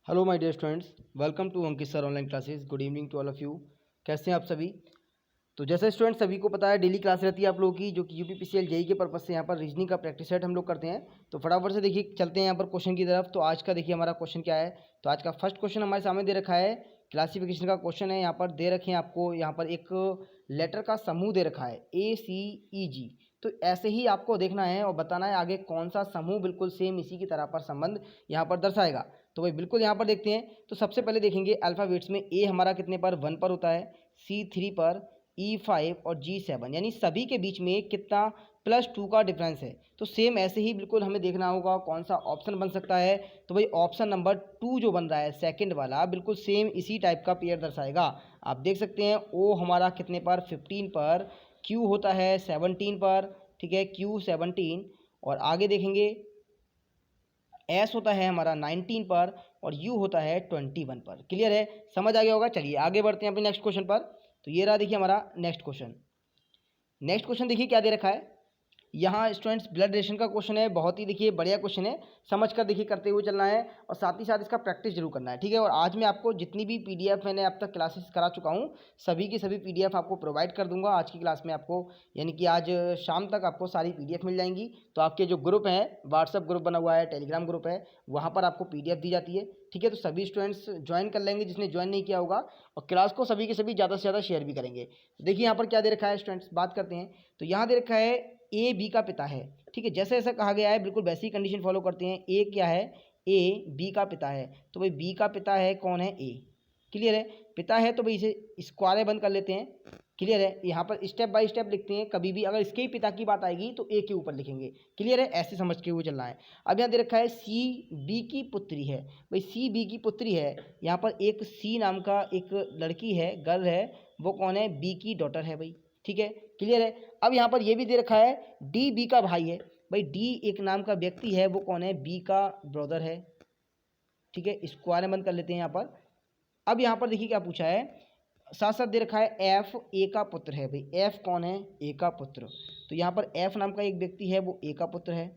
Hello my dear students, welcome to Ankit sir online classes. Good evening to all of you. कैसे हैं आप सभी? तो जैसे स्टूडेंट्स सभी को पता है, डेली क्लास रहती है आप लोगों की, जो कि यूपीपीसीएल जेई के पर्पज से यहाँ पर रीजनिंग का प्रैक्टिस सेट हम लोग करते हैं। तो फटाफट से देखिए चलते हैं यहाँ पर क्वेश्चन की तरफ। तो आज का देखिए हमारा क्वेश्चन क्या है। तो आज का फर्स्ट क्वेश्चन हमारे सामने दे रखा है, क्लासिफिकेशन का क्वेश्चन है। यहाँ पर दे रखे हैं आपको, यहाँ पर एक लेटर का समूह दे रखा है ACEG। तो ऐसे ही आपको देखना है और बताना है आगे कौन सा समूह बिल्कुल सेम इसी की तरह पर संबंध यहाँ पर दर्शाएगा। तो भाई बिल्कुल यहाँ पर देखते हैं। तो सबसे पहले देखेंगे अल्फ़ाबेट्स में A हमारा कितने पर 1 पर होता है, C3 पर, E5 और G7, यानी सभी के बीच में कितना +2 का डिफरेंस है। तो सेम ऐसे ही बिल्कुल हमें देखना होगा कौन सा ऑप्शन बन सकता है। तो भाई ऑप्शन नंबर 2 जो बन रहा है सेकंड वाला, बिल्कुल सेम इसी टाइप का पेयर दर्शाएगा। आप देख सकते हैं O हमारा कितने पर 15 पर, Q होता है 17 पर, ठीक है, Q 17। और आगे देखेंगे S होता है हमारा 19 पर और U होता है 21 पर। क्लियर है, समझ आ गया होगा। चलिए आगे बढ़ते हैं अपने नेक्स्ट क्वेश्चन पर। तो ये रहा देखिए हमारा नेक्स्ट क्वेश्चन। नेक्स्ट क्वेश्चन देखिए क्या दे रखा है। यहाँ स्टूडेंट्स ब्लड रिलेशन का क्वेश्चन है, बहुत ही देखिए बढ़िया क्वेश्चन है। समझ कर देखिए करते हुए चलना है और साथ ही साथ इसका प्रैक्टिस जरूर करना है, ठीक है। और आज मैं आपको जितनी भी पीडीएफ मैंने अब तक क्लासेस करा चुका हूँ, सभी की सभी पीडीएफ आपको प्रोवाइड कर दूंगा आज की क्लास में आपको, यानी कि आज शाम तक आपको सारी पीडीएफ मिल जाएंगी। तो आपके जो ग्रुप हैं, व्हाट्सअप ग्रुप बना हुआ है, टेलीग्राम ग्रुप है, वहाँ पर आपको पीडीएफ दी जाती है, ठीक है। तो सभी स्टूडेंट्स ज्वाइन कर लेंगे जिसने ज्वाइन नहीं किया होगा, और क्लास को सभी के सभी ज़्यादा से ज़्यादा शेयर भी करेंगे। तो देखिए यहाँ पर क्या दे रखा है स्टूडेंट्स, बात करते हैं। तो यहाँ दे रखा है ए बी का पिता है, ठीक है। जैसे ऐसा कहा गया है बिल्कुल वैसी कंडीशन फॉलो करते हैं। ए क्या है, ए बी का पिता है। तो भाई बी का पिता है कौन है, ए। क्लियर है, पिता है तो भाई इसे स्क्वायर बंद कर लेते हैं। क्लियर है, यहाँ पर स्टेप बाय स्टेप लिखते हैं। कभी भी अगर इसके ही पिता की बात आएगी तो ए के ऊपर लिखेंगे। क्लियर है, ऐसे समझ के हुए चलना है। अब यहाँ दे रखा है सी बी की पुत्री है। भाई सी बी की पुत्री है, यहाँ पर एक सी नाम का एक लड़की है, गर्ल है, वो कौन है, बी की डॉटर है भाई, ठीक है। क्लियर है। अब यहाँ पर ये भी दे रखा है डी बी का भाई है। भाई डी एक नाम का व्यक्ति है, वो कौन है, बी का ब्रदर है, ठीक है। स्क्वायर बंद कर लेते हैं यहाँ पर। अब यहाँ पर देखिए क्या पूछा है, साथ साथ दे रखा है एफ ए का पुत्र है। भाई एफ कौन है, ए का पुत्र। तो यहाँ पर एफ नाम का एक व्यक्ति है, वो ए का पुत्र है,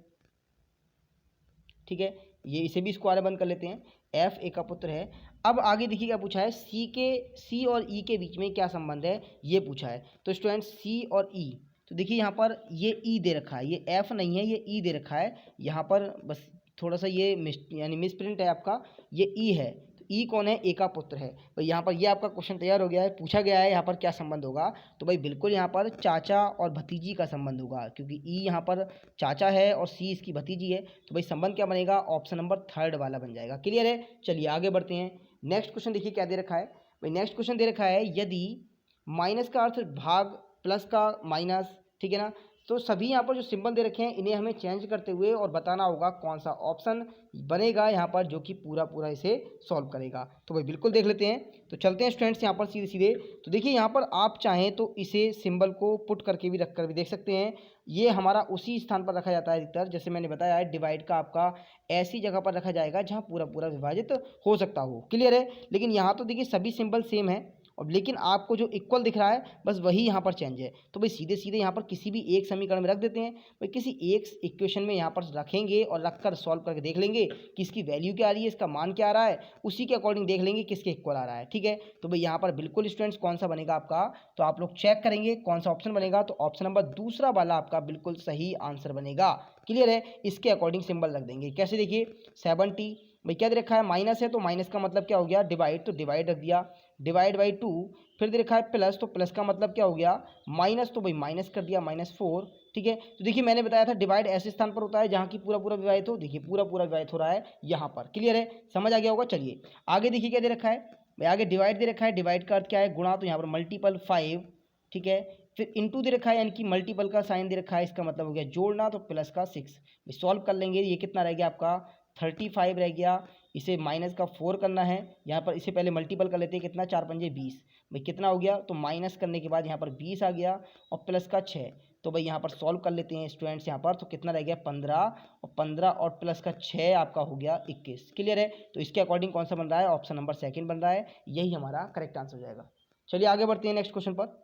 ठीक है। ये इसे भी स्क्वायर बंद कर लेते हैं, एफ ए का पुत्र है। अब आगे देखिए क्या पूछा है, सी और ई के बीच में क्या संबंध है, ये पूछा है। तो स्टूडेंट सी और ई, तो देखिए यहाँ पर ये ई दे रखा है, ये एफ नहीं है, ये ई दे रखा है। यहाँ पर बस थोड़ा सा ये यानी मिसप्रिंट है आपका, ये ई है। तो ई कौन है, ए का पुत्र है। भाई यहाँ पर ये आपका क्वेश्चन तैयार हो गया है, पूछा गया है यहाँ पर क्या संबंध होगा। तो भाई बिल्कुल यहाँ पर चाचा और भतीजी का संबंध होगा, क्योंकि ई यहाँ पर चाचा है और सी इसकी भतीजी है। तो भाई संबंध क्या बनेगा, ऑप्शन नंबर थर्ड वाला बन जाएगा। क्लियर है, चलिए आगे बढ़ते हैं। नेक्स्ट क्वेश्चन देखिए क्या दे रखा है। भाई नेक्स्ट क्वेश्चन दे रखा है, यदि माइनस का अर्थ भाग, प्लस का माइनस, ठीक है ना। तो सभी यहाँ पर जो सिंबल दे रखे हैं इन्हें हमें चेंज करते हुए और बताना होगा कौन सा ऑप्शन बनेगा यहाँ पर जो कि पूरा पूरा इसे सॉल्व करेगा। तो भाई बिल्कुल देख लेते हैं। तो चलते हैं स्टूडेंट्स यहाँ पर सीधे सीधे। तो देखिए यहाँ पर आप चाहें तो इसे सिंबल को पुट करके भी रख कर भी देख सकते हैं। ये हमारा उसी स्थान पर रखा जाता है अधिकतर, जैसे मैंने बताया है डिवाइड का आपका ऐसी जगह पर रखा जाएगा जहाँ पूरा पूरा विभाजित हो सकता हो। क्लियर है, लेकिन यहाँ तो देखिए सभी सिंबल सेम है, और लेकिन आपको जो इक्वल दिख रहा है बस वही यहाँ पर चेंज है। तो भाई सीधे सीधे यहाँ पर किसी भी एक समीकरण में रख देते हैं। भाई किसी एक इक्वेशन में यहाँ पर रखेंगे और रख कर सॉल्व करके देख लेंगे कि इसकी वैल्यू क्या आ रही है, इसका मान क्या आ रहा है, उसी के अकॉर्डिंग देख लेंगे किसके इक्वल आ रहा है, ठीक है। तो भाई यहाँ पर बिल्कुल स्टूडेंट्स कौन सा बनेगा आपका, तो आप लोग चेक करेंगे कौन सा ऑप्शन बनेगा। तो ऑप्शन नंबर दूसरा वाला आपका बिल्कुल सही आंसर बनेगा। क्लियर है, इसके अकॉर्डिंग सिंबल रख देंगे। कैसे देखिए 70, भाई क्या दे रखा है, माइनस है, तो माइनस का मतलब क्या हो गया, डिवाइड, तो डिवाइड रख दिया, डिवाइड बाई 2। फिर दे रखा है प्लस, तो प्लस का मतलब क्या हो गया, माइनस, तो भाई माइनस कर दिया, -4, ठीक है। तो देखिए मैंने बताया था डिवाइड ऐसे स्थान पर होता है जहाँ की पूरा पूरा विभाजित हो। देखिए पूरा पूरा विभाजित हो रहा है यहाँ पर। क्लियर है, समझ आ गया होगा। चलिए आगे देखिए क्या दे रखा है। भाई आगे डिवाइड दे रखा है, डिवाइड का अर्थ क्या है, गुणा, तो यहाँ पर मल्टीपल 5, ठीक है। फिर इंटू दे रखा है, यानी कि मल्टीपल का साइन दे रखा है, इसका मतलब हो गया जोड़ना, तो प्लस का 6। सॉल्व कर लेंगे, ये कितना रह गया आपका 35 रह गया। इसे माइनस का 4 करना है, यहाँ पर इसे पहले मल्टीपल कर लेते हैं, कितना 4 पंजे 20। भाई कितना हो गया, तो माइनस करने के बाद यहाँ पर 20 आ गया और प्लस का 6। तो भाई यहाँ पर सॉल्व कर लेते हैं स्टूडेंट्स यहाँ पर, तो कितना रह गया 15, और 15 और प्लस का 6 आपका हो गया 21। क्लियर है, तो इसके अकॉर्डिंग कौन सा बन रहा है, ऑप्शन नंबर सेकंड बन रहा है, यही हमारा करेक्ट आंसर हो जाएगा। चलिए आगे बढ़ते हैं नेक्स्ट क्वेश्चन पर।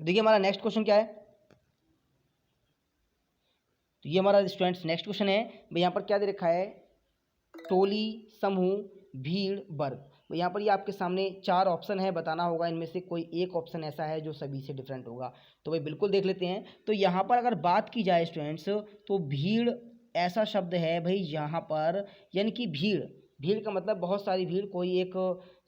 देखिए हमारा नेक्स्ट क्वेश्चन क्या है। तो ये हमारा स्टूडेंट्स नेक्स्ट क्वेश्चन है। भाई यहाँ पर क्या दे रखा है, टोली, समूह, भीड़, वर्ग। तो यहाँ पर ये आपके सामने 4 ऑप्शन है, बताना होगा इनमें से कोई एक ऑप्शन ऐसा है जो सभी से डिफरेंट होगा। तो भाई बिल्कुल देख लेते हैं। तो यहाँ पर अगर बात की जाए स्टूडेंट्स, तो भीड़ ऐसा शब्द है भाई यहाँ पर, यानी कि भीड़, भीड़ का मतलब बहुत सारी भीड़, कोई एक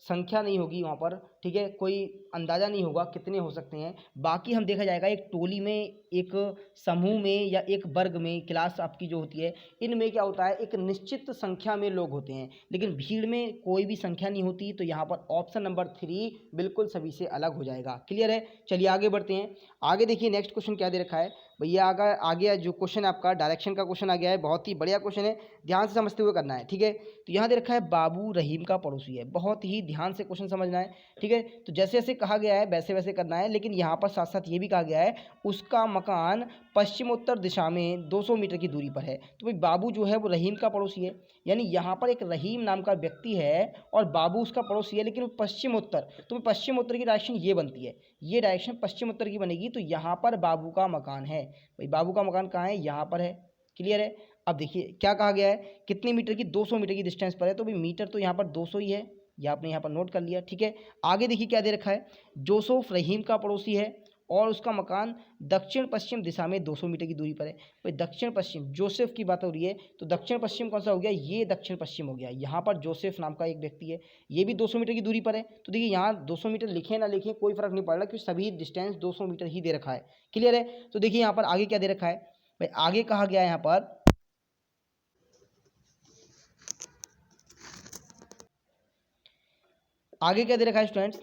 संख्या नहीं होगी वहाँ पर, ठीक है, कोई अंदाज़ा नहीं होगा कितने हो सकते हैं। बाकी हम देखा जाएगा एक टोली में, एक समूह में, या एक वर्ग में, क्लास आपकी जो होती है, इनमें क्या होता है, एक निश्चित संख्या में लोग होते हैं, लेकिन भीड़ में कोई भी संख्या नहीं होती। तो यहाँ पर ऑप्शन नंबर 3 बिल्कुल सभी से अलग हो जाएगा। क्लियर है? चलिए आगे बढ़ते हैं। आगे देखिए नेक्स्ट क्वेश्चन क्या दे रखा है भैया। आगे जो क्वेश्चन आपका डायरेक्शन का क्वेश्चन आ गया है, बहुत ही बढ़िया क्वेश्चन है, ध्यान से समझते हुए करना है, ठीक है। तो यहाँ दे रखा है बाबू रहीम का पड़ोसी है, बहुत ही ध्यान से क्वेश्चन समझना है, ठीक है। तो जैसे जैसे कहा गया है वैसे वैसे करना है, लेकिन यहाँ पर साथ साथ ये भी कहा गया है उसका मकान पश्चिमोत्तर दिशा में 200 मीटर की दूरी पर है। तो भाई बाबू जो है वो रहीम का पड़ोसी है, यानी यहाँ पर एक रहीम नाम का व्यक्ति है और बाबू उसका पड़ोसी है, लेकिन वो पश्चिमोत्तर, तो पश्चिमोत्तर की डायरेक्शन ये बनती है, ये डायरेक्शन पश्चिमोत्तर की बनेगी। तो यहाँ पर बाबू का मकान है, भाई बाबू का मकान कहाँ है, यहाँ पर है। क्लियर है? अब देखिए क्या कहा गया है, कितने मीटर की, 200 मीटर की डिस्टेंस पर है। तो भाई मीटर तो यहाँ पर 200 ही है, ये आपने यहाँ पर नोट कर लिया, ठीक है। आगे देखिए क्या दे रखा है, जोसेफ रहीम का पड़ोसी है और उसका मकान दक्षिण पश्चिम दिशा में 200 मीटर की दूरी पर है। भाई दक्षिण पश्चिम, जोसेफ की बात हो रही है, तो दक्षिण पश्चिम कौन सा हो गया, ये दक्षिण पश्चिम हो गया। यहाँ पर जोसेफ नाम का एक व्यक्ति है, ये भी 200 मीटर की दूरी पर है। तो देखिए यहाँ 200 मीटर लिखें ना लिखें कोई फर्क नहीं पड़ रहा, क्योंकि सभी डिस्टेंस 200 मीटर ही दे रखा है। क्लियर है? तो देखिए यहाँ पर आगे क्या दे रखा है भाई, आगे कहा गया है यहाँ पर, आगे क्या दे रखा है स्टूडेंट्स,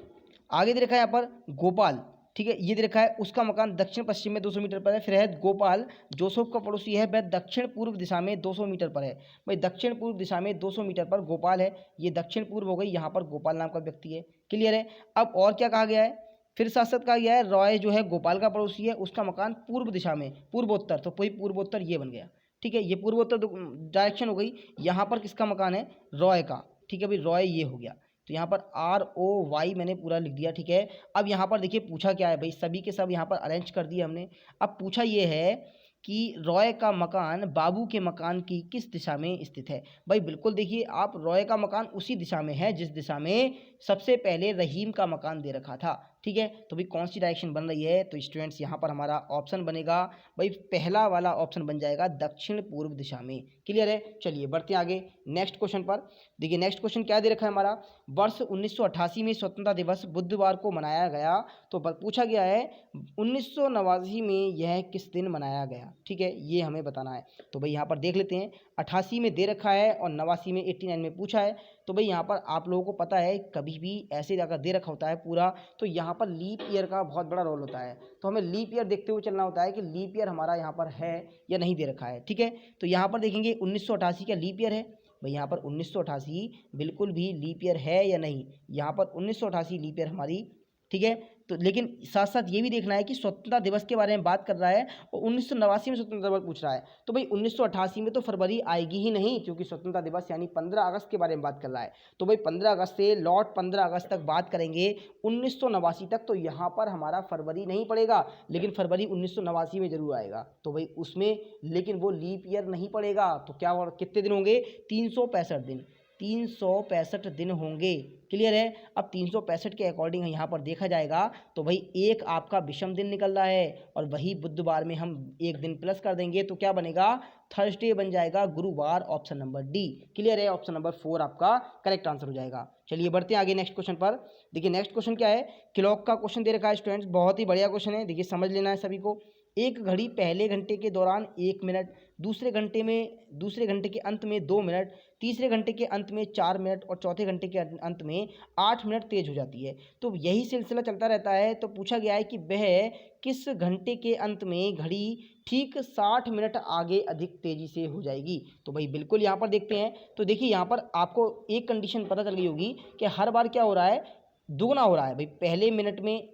आगे दे रखा है यहाँ पर गोपाल, ठीक है, ये दे रखा है उसका मकान दक्षिण पश्चिम में 200 मीटर पर है। फिर है गोपाल, जोसेफ का पड़ोसी है, वह दक्षिण पूर्व दिशा में 200 मीटर पर है। भाई दक्षिण पूर्व दिशा में 200 मीटर पर गोपाल है, ये दक्षिण पूर्व हो गई, यहाँ पर गोपाल नाम का व्यक्ति है। क्लियर है? अब और क्या कहा गया है, फिर साथ साथ कहा गया है रॉय जो है गोपाल का पड़ोसी है, उसका मकान पूर्व दिशा में, पूर्वोत्तर, तो कोई पूर्वोत्तर ये बन गया, ठीक है, ये पूर्वोत्तर डायरेक्शन हो गई। यहाँ पर किसका मकान है, रॉय का, ठीक है भाई, रॉय ये हो गया। तो यहाँ पर ROY मैंने पूरा लिख दिया, ठीक है। अब यहाँ पर देखिए पूछा क्या है भाई, सभी के सब यहाँ पर अरेंज कर दिए हमने। अब पूछा ये है कि रॉय का मकान बाबू के मकान की किस दिशा में स्थित है। भाई बिल्कुल देखिए आप, रॉय का मकान उसी दिशा में है जिस दिशा में सबसे पहले रहीम का मकान दे रखा था, ठीक है। तो भाई कौन सी डायरेक्शन बन रही है, तो स्टूडेंट्स यहाँ पर हमारा ऑप्शन बनेगा भाई पहला वाला ऑप्शन बन जाएगा, दक्षिण पूर्व दिशा में। क्लियर है? चलिए बढ़ते हैं आगे नेक्स्ट क्वेश्चन पर। देखिए नेक्स्ट क्वेश्चन क्या दे रखा है हमारा, वर्ष 1988 में स्वतंत्रता दिवस बुधवार को मनाया गया। तो पूछा गया है 1989 में यह किस दिन मनाया गया, ठीक है, ये हमें बताना है। तो भाई यहाँ पर देख लेते हैं, 88 में दे रखा है और 89 में 89 में पूछा है। तो भाई यहाँ पर आप लोगों को पता है कभी भी ऐसे अगर दे रखा होता है पूरा, तो यहाँ पर लीप ईयर का बहुत बड़ा रोल होता है। तो हमें लीप ईयर देखते हुए चलना होता है कि लीप ईयर हमारा यहाँ पर है या नहीं दे रखा है, ठीक है। तो यहाँ पर देखेंगे 1988 का लीप ईयर है, भाई यहाँ पर 1988 बिल्कुल भी लीप ईयर है या नहीं, यहाँ पर 1988 लीप ईयर हमारी, ठीक है। तो लेकिन साथ साथ ये भी देखना है कि स्वतंत्रता दिवस के बारे में बात कर रहा है और 1989 में स्वतंत्रता दिवस पूछ रहा है। तो भाई 1988 में तो फरवरी आएगी ही नहीं, क्योंकि स्वतंत्रता दिवस यानी 15 अगस्त के बारे में बात कर रहा है। तो भाई 15 अगस्त से लौट 15 अगस्त तक बात करेंगे 1989 तक, तो यहाँ पर हमारा फरवरी नहीं पड़ेगा, लेकिन फरवरी 1989 में जरूर आएगा। तो भाई उसमें लेकिन वो लीप ईयर नहीं पड़ेगा, तो क्या कितने दिन होंगे, 365 दिन, 365 दिन होंगे। क्लियर है? अब 365 के अकॉर्डिंग यहाँ पर देखा जाएगा तो भाई एक आपका विषम दिन निकल रहा है और वही बुधवार में हम एक दिन प्लस कर देंगे, तो क्या बनेगा, थर्सडे बन जाएगा, गुरुवार, ऑप्शन नंबर डी। क्लियर है? ऑप्शन नंबर 4 आपका करेक्ट आंसर हो जाएगा। चलिए बढ़ते हैं आगे नेक्स्ट क्वेश्चन पर। देखिए नेक्स्ट क्वेश्चन क्या है, क्लॉक का क्वेश्चन दे रखा है स्टूडेंट्स, बहुत ही बढ़िया क्वेश्चन है, देखिए समझ लेना है सभी को। एक घड़ी पहले घंटे के दौरान 1 मिनट, दूसरे घंटे के अंत में 2 मिनट, तीसरे घंटे के अंत में 4 मिनट और चौथे घंटे के अंत में 8 मिनट तेज हो जाती है। तो यही सिलसिला चलता रहता है। तो पूछा गया है कि वह किस घंटे के अंत में घड़ी ठीक 60 मिनट आगे अधिक तेजी से हो जाएगी। तो भाई बिल्कुल यहाँ पर देखते हैं। तो देखिए यहाँ पर आपको एक कंडीशन पता चल गई होगी कि हर बार क्या हो रहा है, दुगना हो रहा है। भाई पहले मिनट में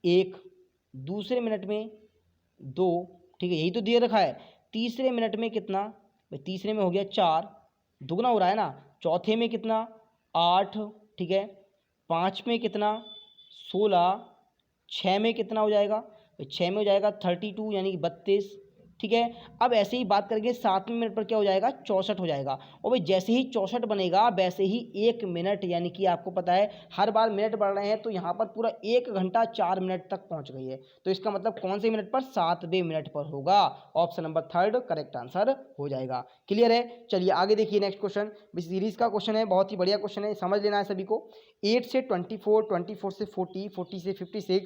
1, दूसरे मिनट में 2, ठीक है, यही तो दिए रखा है। तीसरे मिनट में कितना, भाई तीसरे में हो गया 4, दुगना हो रहा है ना। चौथे में कितना, 8, ठीक है। 5 में कितना, 16। 6 में कितना हो जाएगा, भाई 6 में हो जाएगा 32 यानी कि 32, ठीक है। अब ऐसे ही बात करेंगे 7वें मिनट पर क्या हो जाएगा, 64 हो जाएगा। और भाई जैसे ही 64 बनेगा वैसे ही 1 मिनट, यानी कि आपको पता है हर बार मिनट बढ़ रहे हैं, तो यहाँ पर पूरा 1 घंटा 4 मिनट तक पहुँच गई है। तो इसका मतलब कौन से मिनट पर, 7वें मिनट पर होगा। ऑप्शन नंबर 3 करेक्ट आंसर हो जाएगा। क्लियर है। चलिए आगे देखिए नेक्स्ट क्वेश्चन, सीरीज का क्वेश्चन है, बहुत ही बढ़िया क्वेश्चन है, समझ लेना है सभी को। 8 से 24, 24 से 40, 40 से 56,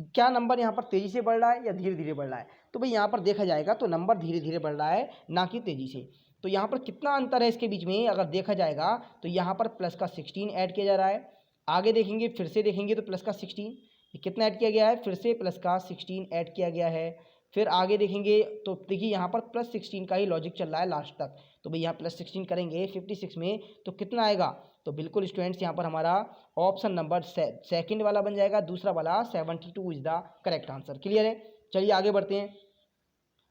क्या नंबर यहाँ पर तेजी से बढ़ रहा है या धीरे धीरे बढ़ रहा है। तो भाई यहाँ पर देखा जाएगा तो नंबर धीरे धीरे बढ़ रहा है, ना कि तेजी से। तो यहाँ पर कितना अंतर है इसके बीच में अगर देखा जाएगा, तो यहाँ पर प्लस का 16 ऐड किया जा रहा है। आगे देखेंगे, फिर से देखेंगे तो प्लस का 16 कितना ऐड किया गया है, फिर से प्लस का 16 ऐड किया गया है। फिर आगे देखेंगे तो देखिए यहाँ पर प्लस 16 का ही लॉजिक चल रहा है लास्ट तक। तो भाई यहाँ प्लस 16 करेंगे 56 में तो कितना आएगा, तो बिल्कुल स्टूडेंट्स यहाँ पर हमारा ऑप्शन नंबर सेकंड वाला बन जाएगा, दूसरा वाला 72 is the correct answer. Clear है। चलिए आगे बढ़ते हैं।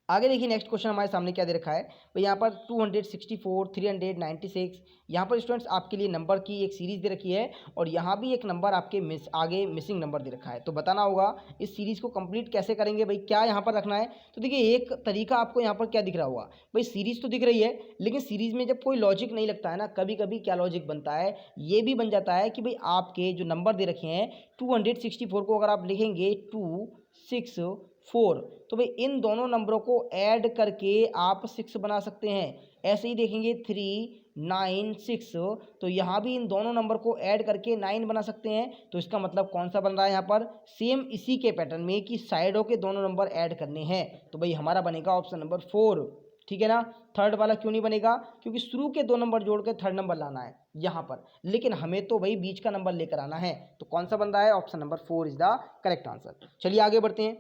आगे देखिए नेक्स्ट क्वेश्चन हमारे सामने क्या दे रखा है भाई, यहाँ पर 264, 396, यहाँ पर स्टूडेंट्स आपके लिए नंबर की एक सीरीज दे रखी है, और यहाँ भी एक नंबर आपके आगे मिसिंग नंबर दे रखा है। तो बताना होगा इस सीरीज को कंप्लीट कैसे करेंगे भाई, क्या यहाँ पर रखना है। तो देखिए एक तरीका आपको यहाँ पर क्या दिख रहा होगा भाई, सीरीज तो दिख रही है लेकिन सीरीज में जब कोई लॉजिक नहीं लगता है ना, कभी कभी क्या लॉजिक बनता है, ये भी बन जाता है कि भाई आपके जो नंबर दे रखे हैं 264 को अगर आप लिखेंगे 264, तो भाई इन दोनों नंबरों को ऐड करके आप 6 बना सकते हैं। ऐसे ही देखेंगे 396, तो यहाँ भी इन दोनों नंबर को ऐड करके 9 बना सकते हैं। तो इसका मतलब कौन सा बन रहा है यहाँ पर, सेम इसी के पैटर्न में कि साइडों के दोनों नंबर ऐड करने हैं। तो भाई हमारा बनेगा ऑप्शन नंबर 4। ठीक है ना। थर्ड वाला क्यों नहीं बनेगा, क्योंकि शुरू के 2 नंबर जोड़ के थर्ड नंबर लाना है यहाँ पर, लेकिन हमें तो भाई बीच का नंबर लेकर आना है। तो कौन सा बन रहा है, option number 4 is the correct answer. चलिए आगे बढ़ते हैं।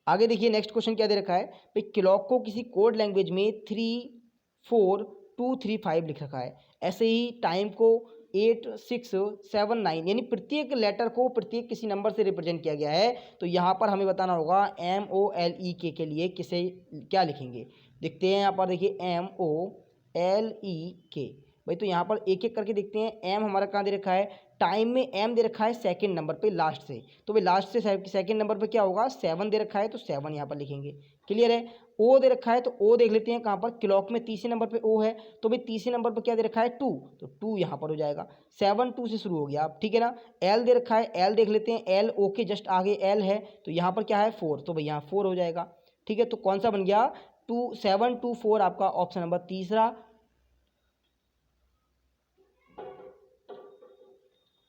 आगे देखिए नेक्स्ट क्वेश्चन क्या दे रखा है भाई, क्लॉक को किसी कोड लैंग्वेज में 34235 लिख रखा है। ऐसे ही टाइम को 8679, यानी प्रत्येक लेटर को प्रत्येक किसी नंबर से रिप्रेजेंट किया गया है। तो यहाँ पर हमें बताना होगा MOLEK के लिए किसे क्या लिखेंगे। देखते हैं यहाँ पर देखिए MOLEK भाई, तो यहाँ पर एक एक करके देखते हैं। एम हमारा कहाँ दे रखा है, टाइम में एम दे रखा है सेकंड नंबर पे लास्ट से, तो भाई लास्ट से सेकंड नंबर पे क्या होगा, 7 दे रखा है तो 7 यहाँ पर लिखेंगे। क्लियर है। ओ दे रखा है तो ओ देख लेते हैं कहाँ पर, क्लॉक में तीसरे नंबर पे ओ है, तो भाई तीसरे नंबर पर क्या दे रखा है 2, तो 2 यहाँ पर हो जाएगा। 7 2 से शुरू हो गया आप, ठीक है ना। एल दे रखा है, एल देख लेते हैं, एल ओ के जस्ट आगे एल है, तो यहाँ पर क्या है 4, तो भाई यहाँ 4 हो जाएगा। ठीक है, तो कौन सा बन गया 724 आपका ऑप्शन नंबर तीसरा,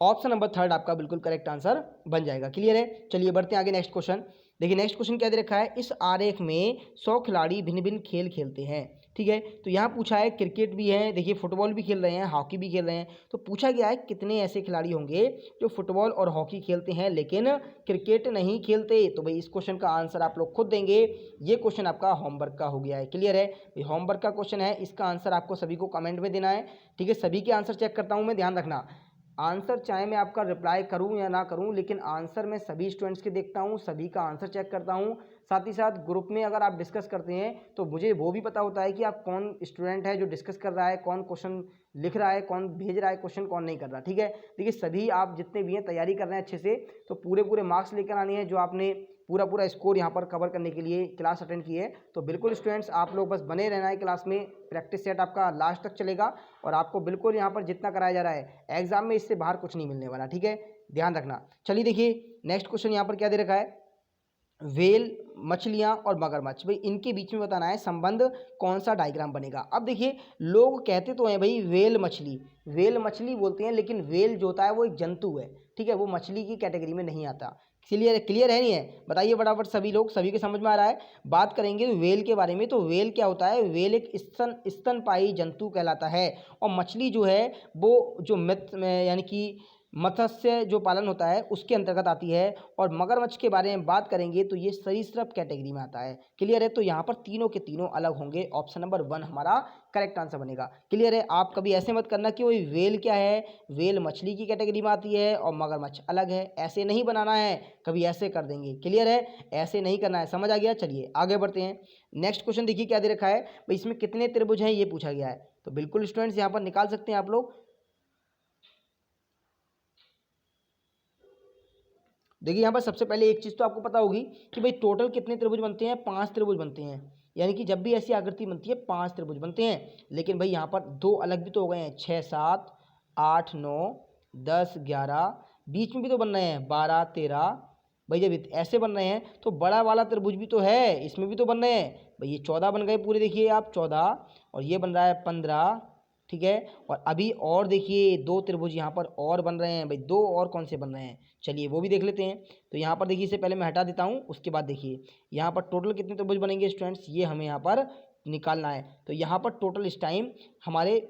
ऑप्शन नंबर 3 आपका बिल्कुल करेक्ट आंसर बन जाएगा। क्लियर है। चलिए बढ़ते हैं आगे नेक्स्ट क्वेश्चन। देखिए नेक्स्ट क्वेश्चन क्या दे रखा है, इस आरेख में 100 खिलाड़ी भिन्न भिन्न खेल खेलते हैं। ठीक है, तो यहाँ पूछा है क्रिकेट भी है, देखिए फुटबॉल भी खेल रहे हैं, हॉकी भी खेल रहे हैं। तो पूछा गया है कितने ऐसे खिलाड़ी होंगे जो फुटबॉल और हॉकी खेलते हैं लेकिन क्रिकेट नहीं खेलते। तो भाई इस क्वेश्चन का आंसर आप लोग खुद देंगे, ये क्वेश्चन आपका होमवर्क का हो गया है। क्लियर है, ये होमवर्क का क्वेश्चन है, इसका आंसर आपको सभी को कमेंट में देना है। ठीक है, सभी के आंसर चेक करता हूँ मैं, ध्यान रखना। आंसर चाहे मैं आपका रिप्लाई करूं या ना करूं, लेकिन आंसर मैं सभी स्टूडेंट्स के देखता हूं, सभी का आंसर चेक करता हूं। साथ ही साथ ग्रुप में अगर आप डिस्कस करते हैं तो मुझे वो भी पता होता है कि आप कौन स्टूडेंट है जो डिस्कस कर रहा है, कौन क्वेश्चन लिख रहा है, कौन भेज रहा है क्वेश्चन, कौन नहीं कर रहा। ठीक है, देखिए सभी आप जितने भी हैं तैयारी कर रहे हैं अच्छे से, तो पूरे पूरे मार्क्स लेकर आने हैं जो आपने पूरा पूरा स्कोर यहाँ पर कवर करने के लिए क्लास अटेंड की है। तो बिल्कुल स्टूडेंट्स आप लोग बस बने रहना है क्लास में, प्रैक्टिस सेट आपका लास्ट तक चलेगा और आपको बिल्कुल यहाँ पर जितना कराया जा रहा है एग्जाम में इससे बाहर कुछ नहीं मिलने वाला। ठीक है, ध्यान रखना। चलिए देखिए नेक्स्ट क्वेश्चन यहाँ पर क्या दे रखा है, व्हेल मछलियाँ और मगरमच्छ, भाई इनके बीच में बताना है संबंध, कौन सा डायग्राम बनेगा। अब देखिए लोग कहते तो हैं भाई व्हेल मछली बोलते हैं, लेकिन व्हेल जो होता है वो एक जंतु है। ठीक है, वो मछली की कैटेगरी में नहीं आता। क्लियर है नहीं है, बताइए फटाफट सभी लोग, सभी के समझ में आ रहा है। बात करेंगे व्हेल के बारे में, तो व्हेल क्या होता है, व्हेल एक स्तनपायी जंतु कहलाता है। और मछली जो है वो जो यानी कि मत्स्य जो पालन होता है उसके अंतर्गत आती है। और मगरमच्छ के बारे में बात करेंगे तो ये सरीसृप कैटेगरी में आता है। क्लियर है, तो यहाँ पर तीनों के तीनों अलग होंगे, ऑप्शन नंबर 1 हमारा करेक्ट आंसर बनेगा। क्लियर है, आप कभी ऐसे मत करना कि वही व्हेल क्या है, व्हेल मछली की कैटेगरी में आती है और मगरमच्छ अलग है, ऐसे नहीं बनाना है, कभी ऐसे कर देंगे। क्लियर है, ऐसे नहीं करना है, समझ आ गया। चलिए आगे बढ़ते हैं। नेक्स्ट क्वेश्चन देखिए क्या दे रखा है भाई, इसमें कितने त्रिभुज हैं ये पूछा गया है। तो बिल्कुल स्टूडेंट्स यहाँ पर निकाल सकते हैं आप लोग। देखिए यहाँ पर सबसे पहले एक चीज़ तो आपको पता होगी कि भाई टोटल कितने त्रिभुज बनते हैं, 5 त्रिभुज बनते हैं। यानी कि जब भी ऐसी आकृति बनती है 5 त्रिभुज बनते हैं। लेकिन भाई यहाँ पर 2 अलग भी तो हो गए हैं, 6 7 8 9 10 11, बीच में भी तो बन रहे हैं 12 13। भाई जब ऐसे बन रहे हैं तो बड़ा वाला त्रिभुज भी तो है, इसमें भी तो बन रहे हैं। भाई ये 14 बन गए पूरे, देखिए आप 14, और ये बन रहा है 15, ठीक है। और अभी और देखिए 2 त्रिभुज यहाँ पर और बन रहे हैं। भाई 2 और कौन से बन रहे हैं, चलिए वो भी देख लेते हैं। तो यहाँ पर देखिए, इसे पहले मैं हटा देता हूँ, उसके बाद देखिए यहाँ पर टोटल कितने त्रिभुज बनेंगे स्टूडेंट्स, ये हमें यहाँ पर निकालना है। तो यहाँ पर टोटल इस टाइम हमारे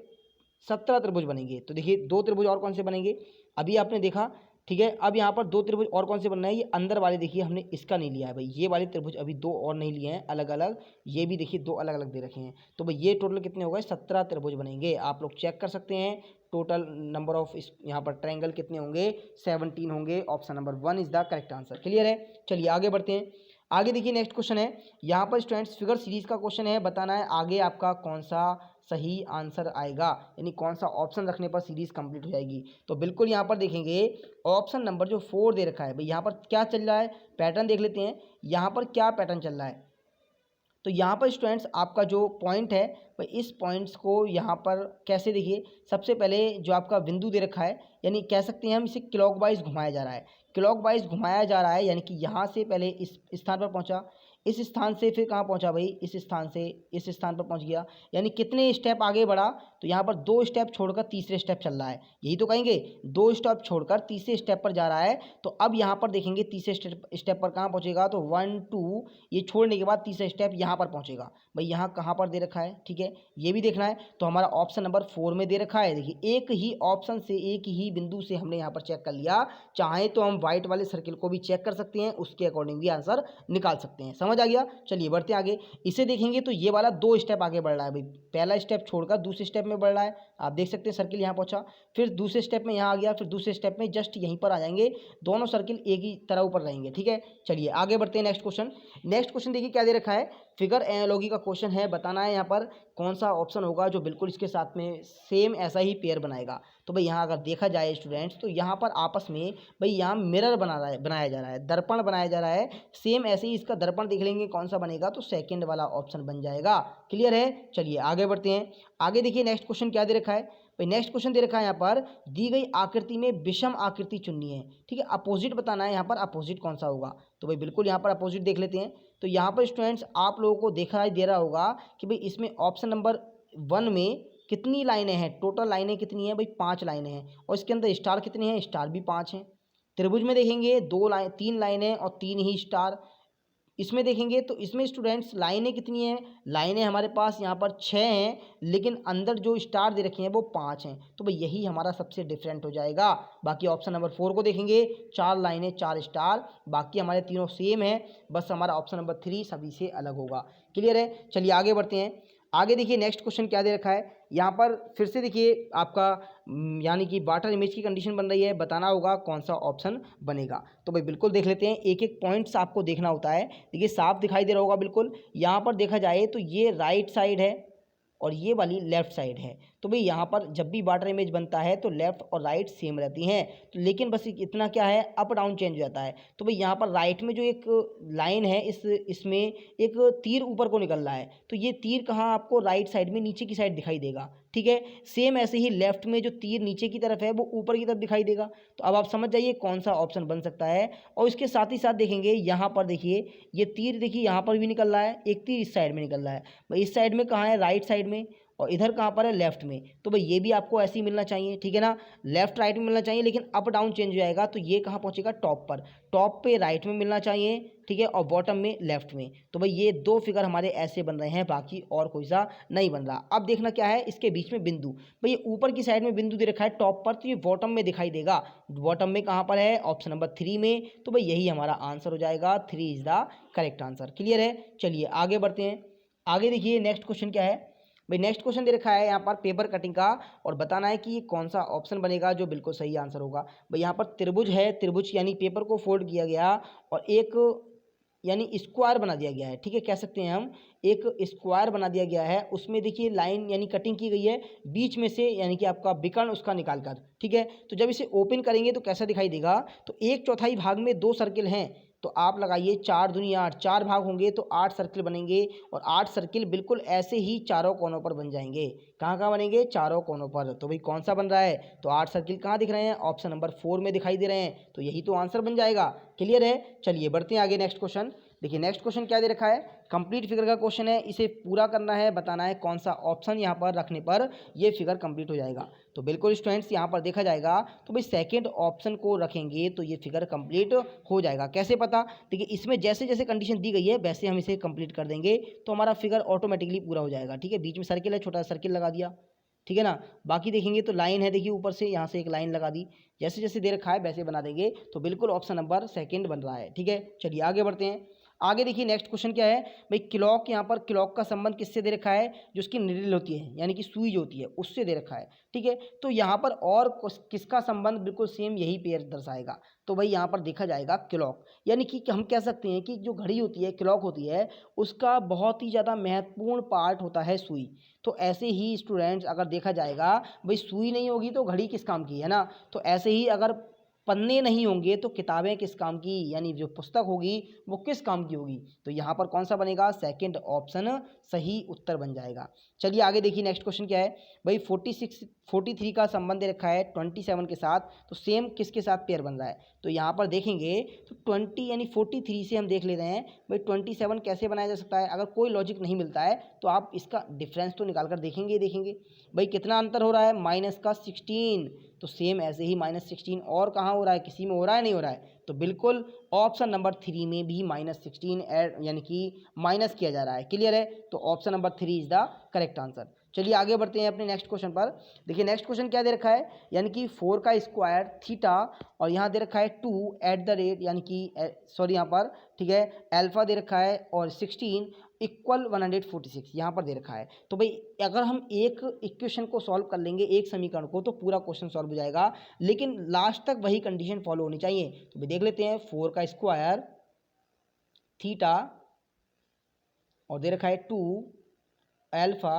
17 त्रिभुज बनेंगे। तो देखिए 2 त्रिभुज और कौन से बनेंगे, अभी आपने देखा, ठीक है। अब यहाँ पर 2 त्रिभुज और कौन से बनना है, ये अंदर वाले देखिए हमने इसका नहीं लिया है भाई, ये वाले त्रिभुज अभी 2 और नहीं लिए हैं अलग अलग, ये भी देखिए 2 अलग अलग दे रखे हैं। तो भाई ये टोटल कितने हो गए, 17 त्रिभुज बनेंगे। आप लोग चेक कर सकते हैं टोटल नंबर ऑफ इस यहाँ पर ट्रायंगल कितने होंगे, 17 होंगे। Option number 1 is the correct answer. Clear है, चलिए आगे बढ़ते हैं। आगे देखिए नेक्स्ट क्वेश्चन है, यहाँ पर स्टूडेंट्स फिगर सीरीज का क्वेश्चन है, बताना है आगे आपका कौन सा सही आंसर आएगा, यानी कौन सा ऑप्शन रखने पर सीरीज कंप्लीट हो जाएगी। तो बिल्कुल यहाँ पर देखेंगे ऑप्शन नंबर जो 4 दे रखा है, भाई यहाँ पर क्या चल रहा है, पैटर्न देख लेते हैं यहाँ पर क्या पैटर्न चल रहा है। तो यहाँ पर स्टूडेंट्स आपका जो पॉइंट है, भाई इस पॉइंट्स को यहाँ पर कैसे, देखिए सबसे पहले जो आपका बिंदु दे रखा है, यानी कह सकते हैं हम इसे क्लॉकवाइज घुमाया जा रहा है, क्लॉकवाइज घुमाया जा रहा है, यानी कि यहाँ से पहले इस स्थान पर पहुँचा, इस स्थान से फिर कहाँ पहुँचा भाई, इस स्थान से इस स्थान पर पहुँच गया, यानी कितने स्टेप आगे बढ़ा, तो यहाँ पर 2 स्टेप छोड़कर तीसरे स्टेप चल रहा है, यही तो कहेंगे 2 स्टेप छोड़कर तीसरे स्टेप पर जा रहा है। तो अब यहाँ पर देखेंगे तीसरे स्टेप पर कहाँ पहुँचेगा, तो 1 2 ये छोड़ने के बाद तीसरा स्टेप यहाँ पर पहुँचेगा। भाई यहाँ कहाँ पर दे रखा है, ठीक है, ये भी देखना है। तो हमारा ऑप्शन नंबर 4 में दे रखा है। देखिए एक ही ऑप्शन से, एक ही बिंदु से हमने यहाँ पर चेक कर लिया, चाहे तो हम व्हाइट वाले सर्किल को भी चेक कर सकते हैं, उसके अकॉर्डिंग भी आंसर निकाल सकते हैं। समझ आ गया, चलिए बढ़ते आगे। इसे देखेंगे तो ये वाला 2 स्टेप आगे बढ़ रहा है, भाई पहला स्टेप छोड़कर दूसरे स्टेप में बढ़ रहा है, आप देख सकते हैं सर्किल यहाँ पहुँचा, फिर दूसरे स्टेप में यहाँ आ गया, फिर दूसरे स्टेप में जस्ट यहीं पर आ जाएंगे, दोनों सर्किल एक ही तरह ऊपर रहेंगे, ठीक है। चलिए आगे बढ़ते हैं नेक्स्ट क्वेश्चन। नेक्स्ट क्वेश्चन देखिए क्या दे रखा है, फिगर एनालॉजी का क्वेश्चन है, बताना है यहाँ पर कौन सा ऑप्शन होगा जो बिल्कुल इसके साथ में सेम ऐसा ही पेयर बनाएगा। तो भाई यहाँ अगर देखा जाए स्टूडेंट्स, तो यहाँ पर आपस में भाई यहाँ मिरर बनाया जा रहा है, दर्पण बनाया जा रहा है, सेम ऐसे ही इसका दर्पण देख लेंगे कौन सा बनेगा, तो सेकंड वाला ऑप्शन बन जाएगा। क्लियर है, चलिए आगे बढ़ते हैं। आगे देखिए नेक्स्ट क्वेश्चन क्या दे रखा है, भाई नेक्स्ट क्वेश्चन दे रखा है यहाँ पर, दी गई आकृति में विषम आकृति चुननी है, ठीक है, अपोजिट बताना है यहाँ पर, अपोजिट कौन सा होगा। तो भाई बिल्कुल यहाँ पर अपोजिट देख लेते हैं। तो यहाँ पर स्टूडेंट्स आप लोगों को दिखाई दे रहा होगा कि भाई इसमें ऑप्शन नंबर 1 में कितनी लाइनें हैं, टोटल लाइनें कितनी हैं भाई, 5 लाइनें हैं, और इसके अंदर स्टार कितने हैं, स्टार भी 5 हैं। त्रिभुज में देखेंगे 3 लाइनें और 3 ही स्टार। इसमें देखेंगे तो इसमें स्टूडेंट्स लाइनें कितनी हैं, लाइनें हमारे पास यहाँ पर 6 हैं, लेकिन अंदर जो स्टार दे रखे हैं वो 5 हैं। तो भाई यही हमारा सबसे डिफरेंट हो जाएगा। बाकी ऑप्शन नंबर 4 को देखेंगे, 4 लाइनें 4 स्टार, बाकी हमारे तीनों सेम है, बस हमारा ऑप्शन नंबर 3 सभी से अलग होगा। क्लियर है, चलिए आगे बढ़ते हैं। आगे देखिए नेक्स्ट क्वेश्चन क्या दे रखा है, यहाँ पर फिर से देखिए आपका यानी कि वाटर इमेज की कंडीशन बन रही है, बताना होगा कौन सा ऑप्शन बनेगा। तो भाई बिल्कुल देख लेते हैं, एक एक पॉइंट्स आपको देखना होता है। देखिए साफ दिखाई दे रहा होगा बिल्कुल, यहाँ पर देखा जाए तो ये राइट साइड है और ये वाली लेफ्ट साइड है। तो भाई यहाँ पर जब भी वाटर इमेज बनता है तो लेफ्ट और राइट सेम रहती हैं, तो लेकिन बस इतना क्या है, अप डाउन चेंज हो जाता है। तो भाई यहाँ पर राइट में जो एक लाइन है, इसमें एक तीर ऊपर को निकल रहा है, तो ये तीर कहाँ आपको राइट साइड में नीचे की साइड दिखाई देगा, ठीक है। सेम ऐसे ही लेफ्ट में जो तीर नीचे की तरफ है वो ऊपर की तरफ दिखाई देगा। तो अब आप समझ जाइए कौन सा ऑप्शन बन सकता है। और इसके साथ ही साथ देखेंगे यहाँ पर, देखिए ये तीर देखिए यहाँ पर भी निकल रहा है, एक तीर इस साइड में निकल रहा है, भाई इस साइड में कहाँ है, राइट साइड में, और इधर कहाँ पर है, लेफ्ट में। तो भाई ये भी आपको ऐसे ही मिलना चाहिए, ठीक है ना, लेफ्ट राइट में मिलना चाहिए, लेकिन अप डाउन चेंज हो जाएगा। तो ये कहाँ पहुँचेगा, टॉप पर, टॉप पे राइट में मिलना चाहिए, ठीक है, और बॉटम में लेफ्ट में। तो भाई ये 2 फिगर हमारे ऐसे बन रहे हैं, बाकी और कोई सा नहीं बन रहा। अब देखना क्या है, इसके बीच में बिंदु, भाई ये ऊपर की साइड में बिंदु दे रखा है टॉप पर, तो ये बॉटम में दिखाई देगा। बॉटम में कहाँ पर है, ऑप्शन नंबर 3 में। तो भाई यही हमारा आंसर हो जाएगा, 3 is the correct answer. Clear है, चलिए आगे बढ़ते हैं। आगे देखिए नेक्स्ट क्वेश्चन क्या है, भाई नेक्स्ट क्वेश्चन दे रखा है यहाँ पर पेपर कटिंग का, और बताना है कि कौन सा ऑप्शन बनेगा जो बिल्कुल सही आंसर होगा। भाई यहाँ पर त्रिभुज है, त्रिभुज यानी पेपर को फोल्ड किया गया और एक यानी स्क्वायर बना दिया गया है, ठीक है, कह सकते हैं हम एक स्क्वायर बना दिया गया है। उसमें देखिए लाइन यानी कटिंग की गई है बीच में से, यानी कि आपका विकर्ण उसका निकाल कर, ठीक है। तो जब इसे ओपन करेंगे तो कैसा दिखाई देगा, तो 1/4 भाग में 2 सर्किल हैं, तो आप लगाइए 4 दूनी 8, 4 भाग होंगे तो 8 सर्किल बनेंगे, और 8 सर्किल बिल्कुल ऐसे ही चारों कोनों पर बन जाएंगे। कहाँ कहाँ बनेंगे, चारों कोनों पर। तो भाई कौन सा बन रहा है, तो 8 सर्किल कहाँ दिख रहे हैं, ऑप्शन नंबर 4 में दिखाई दे रहे हैं, तो यही तो आंसर बन जाएगा। क्लियर है, चलिए बढ़ते हैं आगे। नेक्स्ट क्वेश्चन देखिए, नेक्स्ट क्वेश्चन क्या दे रखा है, कंप्लीट फिगर का क्वेश्चन है, इसे पूरा करना है, बताना है कौन सा ऑप्शन यहाँ पर रखने पर ये फिगर कंप्लीट हो जाएगा। तो बिल्कुल स्टूडेंट्स यहाँ पर देखा जाएगा तो भाई सेकंड ऑप्शन को रखेंगे तो ये फिगर कंप्लीट हो जाएगा। कैसे पता, देखिए इसमें जैसे जैसे कंडीशन दी गई है वैसे हम इसे कंप्लीट कर देंगे तो हमारा फिगर ऑटोमेटिकली पूरा हो जाएगा, ठीक है। बीच में सर्किल है, छोटा सर्किल लगा दिया, ठीक है ना। बाकी देखेंगे तो लाइन है, देखिए ऊपर से यहाँ से एक लाइन लगा दी, जैसे जैसे दे रखा है वैसे बना देंगे, तो बिल्कुल ऑप्शन नंबर सेकंड बन रहा है, ठीक है। चलिए आगे बढ़ते हैं। आगे देखिए नेक्स्ट क्वेश्चन क्या है भाई, क्लॉक, यहाँ पर क्लॉक का संबंध किससे दे रखा है, जो उसकी निडल होती है यानी कि सुई जो होती है उससे दे रखा है, ठीक है। तो यहाँ पर और किसका संबंध बिल्कुल सेम यही पेयर दर्शाएगा, तो भाई यहाँ पर देखा जाएगा क्लॉक, यानी कि हम कह सकते हैं कि जो घड़ी होती है, क्लॉक होती है, उसका बहुत ही ज़्यादा महत्वपूर्ण पार्ट होता है सुई। तो ऐसे ही स्टूडेंट्स अगर देखा जाएगा भाई सुई नहीं होगी तो घड़ी किस काम की है ना, तो ऐसे ही अगर पन्ने नहीं होंगे तो किताबें किस काम की, यानी जो पुस्तक होगी वो किस काम की होगी। तो यहाँ पर कौन सा बनेगा, सेकंड ऑप्शन सही उत्तर बन जाएगा। चलिए आगे देखिए नेक्स्ट क्वेश्चन क्या है भाई, 43 का संबंध दे रखा है 27 के साथ, तो सेम किसके साथ पेयर बन रहा है, तो यहाँ पर देखेंगे तो 20 यानी 43 से हम देख ले रहे हैं भाई 27 कैसे बनाया जा सकता है। अगर कोई लॉजिक नहीं मिलता है तो आप इसका डिफरेंस तो निकाल कर देखेंगे ही देखेंगे भाई कितना अंतर हो रहा है, माइनस का 16, तो सेम ऐसे ही -16 और कहाँ हो रहा है, किसी में हो रहा है, नहीं हो रहा है, तो बिल्कुल ऑप्शन नंबर 3 में भी -16 ऐड यानी कि माइनस किया जा रहा है। क्लियर है, तो option number 3 is the correct answer. चलिए आगे बढ़ते हैं अपने नेक्स्ट क्वेश्चन पर। देखिए नेक्स्ट क्वेश्चन क्या दे रखा है, यानी कि 4 का स्क्वायर थीटा, और यहाँ दे रखा है 2 एट द रेट, यानी कि सॉरी यहाँ पर, ठीक है, अल्फा दे रखा है, और 16 इक्वल 146 यहाँ पर दे रखा है। तो भाई अगर हम एक इक्वेशन को सॉल्व कर लेंगे, एक समीकरण को, तो पूरा क्वेश्चन सॉल्व हो जाएगा, लेकिन लास्ट तक वही कंडीशन फॉलो होनी चाहिए। तो भाई देख लेते हैं, 4 का स्क्वायर थीटा और दे रखा है 2 अल्फा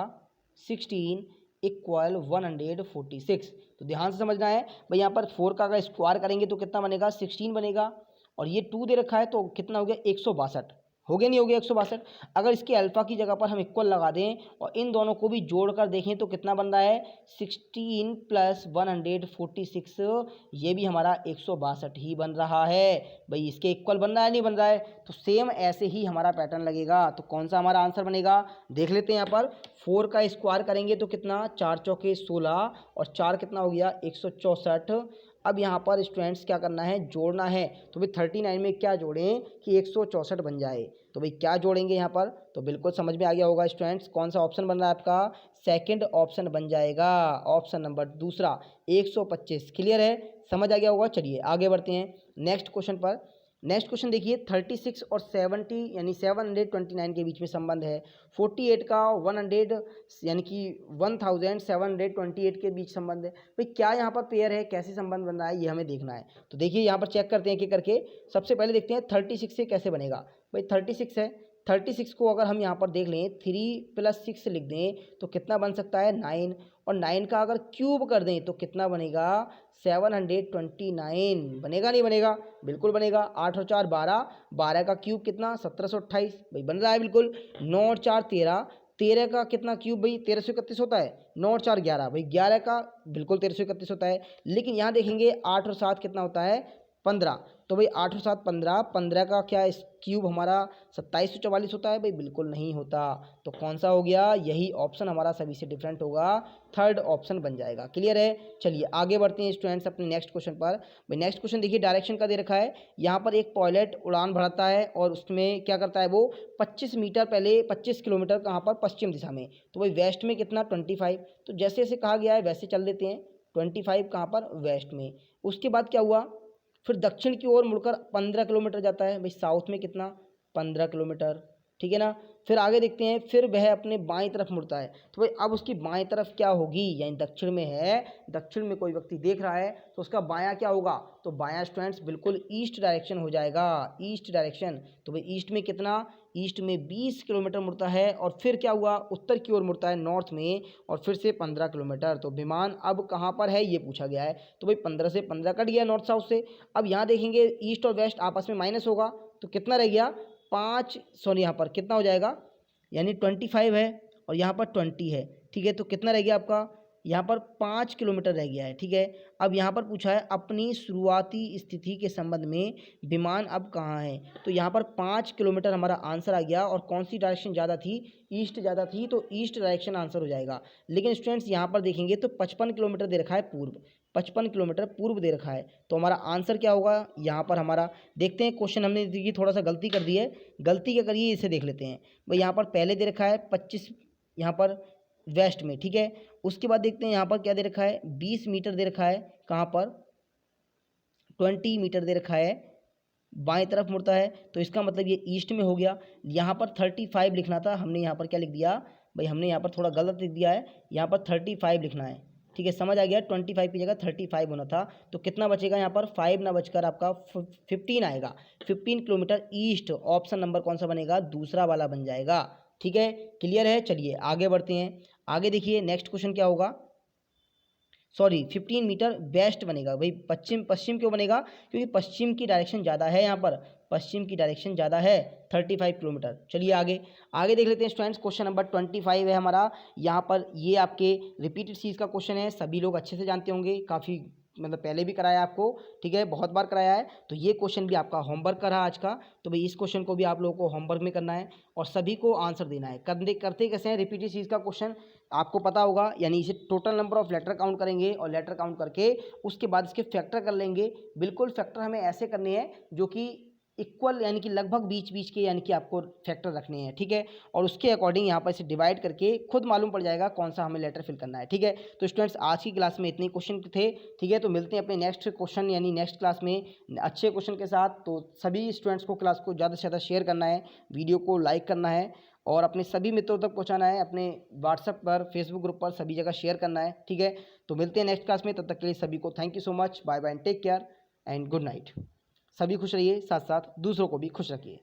16 इक्वल 146। तो ध्यान से समझना है भाई, यहाँ पर 4 का अगर स्क्वायर करेंगे तो कितना बनेगा, 16 बनेगा, और ये 2 दे रखा है तो कितना हो गया, 162 हो गया, नहीं हो गया 162। अगर इसके अल्फा की जगह पर हम इक्वल लगा दें और इन दोनों को भी जोड़कर देखें तो कितना बन रहा है, 16 + 146, ये भी हमारा 162 ही बन रहा है। भाई इसके इक्वल बन रहा है, नहीं बन रहा है, तो सेम ऐसे ही हमारा पैटर्न लगेगा। तो कौन सा हमारा आंसर बनेगा, देख लेते हैं। यहाँ पर 4 का स्क्वायर करेंगे तो कितना, 4 चौके 16, और 4 कितना हो गया, 164। अब यहाँ पर स्टूडेंट्स क्या करना है, जोड़ना है, तो भाई 39 में क्या जोड़ें कि 164 बन जाए। तो भाई क्या जोड़ेंगे यहाँ पर, तो बिल्कुल समझ में आ गया होगा स्टूडेंट्स, कौन सा ऑप्शन बन रहा है आपका, सेकंड ऑप्शन बन जाएगा, ऑप्शन नंबर दूसरा 125। क्लियर है, समझ आ गया होगा। चलिए आगे बढ़ते हैं नेक्स्ट क्वेश्चन पर। नेक्स्ट क्वेश्चन देखिए, 36 और 70 यानी 729 के बीच में संबंध है। 48 का 100 यानी कि 1728 के बीच संबंध है। भाई क्या यहाँ पर पेयर है, कैसे संबंध बन रहा है, ये हमें देखना है। तो देखिए यहाँ पर चेक करते हैं कि करके, सबसे पहले देखते हैं 36 से कैसे बनेगा। भाई 36 है, 36 को अगर हम यहाँ पर देख लें 3 + 6 लिख दें तो कितना बन सकता है, 9, और 9 का अगर क्यूब कर दें तो कितना बनेगा, 729 बनेगा, नहीं बनेगा, बिल्कुल बनेगा। 8 और 4 12, 12 का क्यूब कितना, 1728, भाई बन रहा है बिल्कुल। 9 और 4 13, 13 का कितना क्यूब, भाई 1331 होता है। 9 और 4 11, भाई 11 का बिल्कुल 1331 होता है। लेकिन यहाँ देखेंगे 8 और 7 कितना होता है, 15, तो भाई 8 और 7 15, 15 का क्या क्यूब हमारा 2744 होता है, भाई बिल्कुल नहीं होता। तो कौन सा हो गया, यही ऑप्शन हमारा सभी से डिफरेंट होगा, थर्ड ऑप्शन बन जाएगा। क्लियर है, चलिए आगे बढ़ते हैं स्टूडेंट्स अपने नेक्स्ट क्वेश्चन पर। भाई नेक्स्ट क्वेश्चन देखिए, डायरेक्शन का दे रखा है। यहाँ पर एक पायलट उड़ान भरता है और उसमें क्या करता है वो, 25 मीटर पहले 25 किलोमीटर कहाँ पर, पश्चिम दिशा में, तो भाई वेस्ट में कितना 25। तो जैसे जैसे कहा गया है वैसे चल देते हैं, 25 कहाँ पर, वेस्ट में। उसके बाद क्या हुआ, फिर दक्षिण की ओर मुड़कर 15 किलोमीटर जाता है, भाई साउथ में कितना, 15 किलोमीटर, ठीक है ना। फिर आगे देखते हैं, फिर वह अपने बाईं तरफ मुड़ता है। तो भाई अब उसकी बाईं तरफ क्या होगी, यानी दक्षिण में है, दक्षिण में कोई व्यक्ति देख रहा है तो उसका बायां क्या होगा, तो बायां स्टूडेंट्स बिल्कुल ईस्ट डायरेक्शन हो जाएगा, ईस्ट डायरेक्शन। तो भाई ईस्ट में कितना, ईस्ट में 20 किलोमीटर मुड़ता है, और फिर क्या हुआ, उत्तर की ओर मुड़ता है नॉर्थ में, और फिर से 15 किलोमीटर। तो विमान अब कहाँ पर है ये पूछा गया है। तो भाई 15 से 15 कट गया नॉर्थ साउथ से। अब यहाँ देखेंगे ईस्ट और वेस्ट आपस में माइनस होगा, तो कितना रह गया, 5, सॉरी यहाँ पर कितना हो जाएगा, यानी 25 है और यहाँ पर 20 है, ठीक है। तो कितना रह गया आपका, यहाँ पर 5 किलोमीटर रह गया है, ठीक है। अब यहाँ पर पूछा है अपनी शुरुआती स्थिति के संबंध में विमान अब कहाँ है, तो यहाँ पर 5 किलोमीटर हमारा आंसर आ गया, और कौन सी डायरेक्शन ज़्यादा थी, ईस्ट ज़्यादा थी, तो ईस्ट डायरेक्शन आंसर हो जाएगा। लेकिन स्टूडेंट्स यहाँ पर देखेंगे तो 55 किलोमीटर दे रखा है पूर्व, 55 किलोमीटर पूर्व दे रखा है, तो हमारा आंसर क्या होगा यहाँ पर हमारा। देखते हैं क्वेश्चन हमने देखिए थोड़ा सा गलती कर दी है, गलती क्या करिए इसे देख लेते हैं। भाई यहाँ पर पहले दे रखा है 25 यहाँ पर वेस्ट में, ठीक है। उसके बाद देखते हैं यहाँ पर क्या दे रखा है, 20 मीटर दे रखा है, कहाँ पर 20 मीटर दे रखा है, बाएं तरफ मुड़ता है, तो इसका मतलब ये ईस्ट में हो गया। यहाँ पर 35 लिखना था, हमने यहाँ पर क्या लिख दिया, भाई हमने यहाँ पर थोड़ा गलत लिख दिया है, यहाँ पर 35 लिखना है, ठीक है, समझ आ गया। 25 की जगह 35 होना था, तो कितना बचेगा यहाँ पर, 5 ना बचकर आपका 15 आएगा। 15 किलोमीटर ईस्ट, ऑप्शन नंबर कौन सा बनेगा, दूसरा वाला बन जाएगा, ठीक है। क्लियर है, चलिए आगे बढ़ते हैं। आगे देखिए नेक्स्ट क्वेश्चन क्या होगा, सॉरी 15 मीटर वेस्ट बनेगा। भाई पश्चिम, पश्चिम क्यों बनेगा, क्योंकि पश्चिम की डायरेक्शन ज़्यादा है, यहाँ पर पश्चिम की डायरेक्शन ज़्यादा है, 35 किलोमीटर। चलिए आगे आगे देख लेते हैं स्टूडेंट्स। क्वेश्चन नंबर 25 है हमारा, यहाँ पर ये आपके रिपीटेड सीरीज का क्वेश्चन है, सभी लोग अच्छे से जानते होंगे, काफ़ी मतलब पहले भी कराया आपको, ठीक है, बहुत बार कराया है। तो ये क्वेश्चन भी आपका होमवर्क का रहा आज का, तो भाई इस क्वेश्चन को भी आप लोगों को होमवर्क में करना है और सभी को आंसर देना है। करते कैसे हैं, रिपीटेड सीरीज का क्वेश्चन आपको पता होगा, यानी इसे total number of letter count करेंगे, और लेटर काउंट करके उसके बाद इसके फैक्टर कर लेंगे। बिल्कुल फैक्टर हमें ऐसे करने हैं जो कि इक्वल, यानी कि लगभग बीच बीच के, यानी कि आपको फैक्टर रखने हैं, ठीक है। और उसके अकॉर्डिंग यहाँ पर इसे डिवाइड करके खुद मालूम पड़ जाएगा कौन सा हमें लेटर फिल करना है, ठीक है। तो स्टूडेंट्स आज की क्लास में इतने क्वेश्चन थे, ठीक है। तो मिलते हैं अपने नेक्स्ट क्वेश्चन यानी नेक्स्ट क्लास में अच्छे क्वेश्चन के साथ। तो सभी स्टूडेंट्स को क्लास को ज़्यादा से ज़्यादा शेयर करना है, वीडियो को लाइक करना है, और अपने सभी मित्रों तक पहुंचाना है, अपने व्हाट्सएप पर, फेसबुक ग्रुप पर, सभी जगह शेयर करना है, ठीक है। तो मिलते हैं नेक्स्ट क्लास में, तब तक के लिए सभी को thank you so much, bye bye and take care and good night. सभी खुश रहिए, साथ साथ दूसरों को भी खुश रखिए।